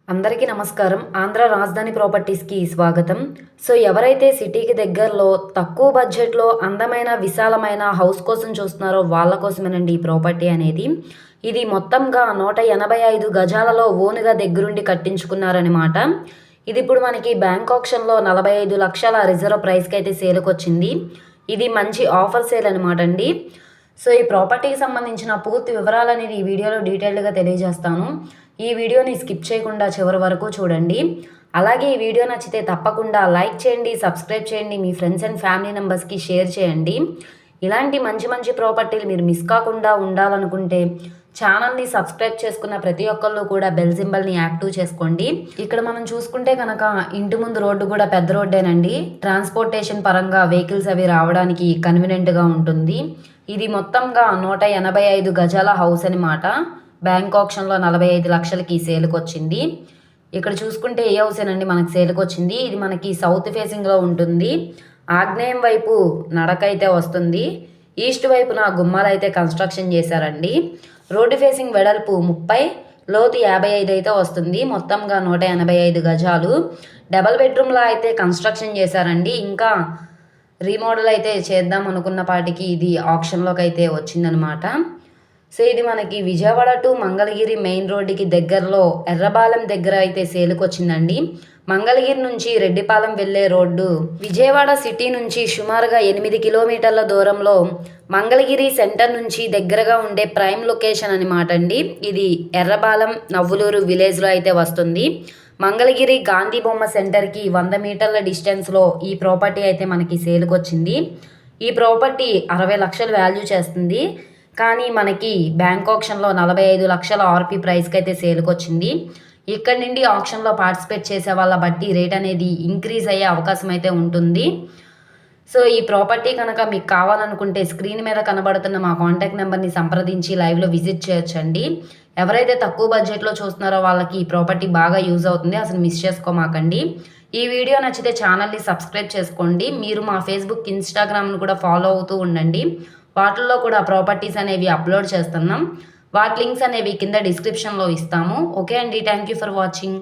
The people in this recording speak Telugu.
అందరికీ నమస్కారం. ఆంధ్ర రాజధాని ప్రాపర్టీస్‌కి స్వాగతం. సో, ఎవరైతే సిటీకి దగ్గరలో తక్కువ బడ్జెట్‌లో అందమైన, విశాలమైన హౌస్ కోసం చూస్తున్నారో వాళ్ళ కోసమేనండి ఈ ప్రాపర్టీ అనేది. ఇది మొత్తంగా 185 గజాలలో ఓన్‌గా దగ్గరుండి కట్టించుకున్నారనమాట. ఇది ఇప్పుడు మనకి బ్యాంక్ ఆక్షన్‌లో 45 లక్షల రిజర్వ్ ప్రైస్‌కైతే సేల్‌కొచ్చింది. ఇది మంచి ఆఫర్ సేల్ అనమాట అండి. సో, ఈ ప్రాపర్టీకి సంబంధించిన పూర్తి వివరాలనేది ఈ వీడియోలో డీటెయిల్డ్‌గా తెలియజేస్తాను. ఈ వీడియోని స్కిప్ చేయకుండా చివరి వరకు చూడండి. అలాగే ఈ వీడియో నచ్చితే తప్పకుండా లైక్ చేయండి, సబ్స్క్రైబ్ చేయండి, మీ ఫ్రెండ్స్ అండ్ ఫ్యామిలీ మెంబర్స్‌కి షేర్ చేయండి. ఇలాంటి మంచి మంచి ప్రాపర్టీలు మీరు మిస్ కాకుండా ఉండాలనుకుంటే ఛానల్‌ని సబ్స్క్రైబ్ చేసుకున్న ప్రతి ఒక్కళ్ళు కూడా బెల్ సింబల్‌ని యాక్టివ్ చేసుకోండి. ఇక్కడ మనం చూసుకుంటే కనుక ఇంటి ముందు రోడ్డు కూడా పెద్ద రోడ్డేనండి. ట్రాన్స్‌పోర్టేషన్ పరంగా వెహికల్స్ అవి రావడానికి కన్వీనియంట్‌గా ఉంటుంది. ఇది మొత్తంగా 185 గజాల హౌస్ అనమాట. బ్యాంక్ ఆక్షన్‌లో 45 లక్షలకి సేల్‌కొచ్చింది. ఇక్కడ చూసుకుంటే ఏ హౌసేనండి మనకు సేల్‌కొచ్చింది. ఇది మనకి సౌత్ ఫేసింగ్‌లో ఉంటుంది. ఆగ్నేయం వైపు నడకైతే వస్తుంది. ఈస్ట్ వైపున గుమ్మాలైతే కన్స్ట్రక్షన్ చేశారండి. రోడ్డు ఫేసింగ్ వెడల్పు 30, లోతు 55 అయితే వస్తుంది. మొత్తంగా 185 గజాలు. డబల్ బెడ్రూమ్‌లా అయితే కన్స్ట్రక్షన్ చేశారండి. ఇంకా రీమోడల్ అయితే చేద్దాం అనుకున్న పాటికి ఇది ఆక్షన్‌లోకి అయితే వచ్చిందనమాట. సో, ఇది మనకి విజయవాడ టు మంగళగిరి మెయిన్ రోడ్డుకి దగ్గరలో ఎర్రబాలెం దగ్గర అయితే సేల్‌కొచ్చిందండి. మంగళగిరి నుంచి రెడ్డిపాలెం వెళ్ళే రోడ్డు విజయవాడ సిటీ నుంచి సుమారుగా 8 కిలోమీటర్ల దూరంలో మంగళగిరి సెంటర్ నుంచి దగ్గరగా ఉండే ప్రైమ్ లొకేషన్ అనమాట అండి. ఇది ఎర్రబాలెం నవ్వులూరు విలేజ్లో అయితే వస్తుంది. మంగళగిరి గాంధీ బొమ్మ సెంటర్కి 100 మీటర్ల డిస్టెన్స్లో ఈ ప్రాపర్టీ అయితే మనకి సేల్‌కొచ్చింది. ఈ ప్రాపర్టీ 60 లక్షలు వాల్యూ చేస్తుంది. కానీ మనకి బ్యాంక్ ఆక్షన్‌లో 45 లక్షల ఆర్‌పీ ప్రైస్‌కి అయితే సేల్‌కొచ్చింది. ఇక్కడ నుండి ఆక్షన్‌లో పార్టిసిపేట్ చేసే వాళ్ళ బట్టి రేట్ అనేది ఇంక్రీజ్ అయ్యే అవకాశం అయితే ఉంటుంది. సో, ఈ ప్రాపర్టీ కనుక మీకు కావాలనుకుంటే స్క్రీన్ మీద కనబడుతున్న మా కాంటాక్ట్ నెంబర్‌ని సంప్రదించి లైవ్‌లో విజిట్ చేయొచ్చండి. ఎవరైతే తక్కువ బడ్జెట్‌లో చూస్తున్నారో వాళ్ళకి ఈ ప్రాపర్టీ బాగా యూజ్ అవుతుంది. అసలు మిస్ చేసుకోమాకండి. ఈ వీడియో నచ్చితే ఛానల్‌ని సబ్స్క్రైబ్ చేసుకోండి. మీరు మా ఫేస్‌బుక్, ఇన్‌స్టాగ్రామ్‌ను కూడా ఫాలో అవుతూ ఉండండి. వాటిల్లో కూడా ప్రాపర్టీస్ అనేవి అప్లోడ్ చేస్తున్నాం. వాటి లింక్స్ అనేవి కింద డిస్క్రిప్షన్‌లో ఇస్తాము. ఓకే అండి. Thank you for watching.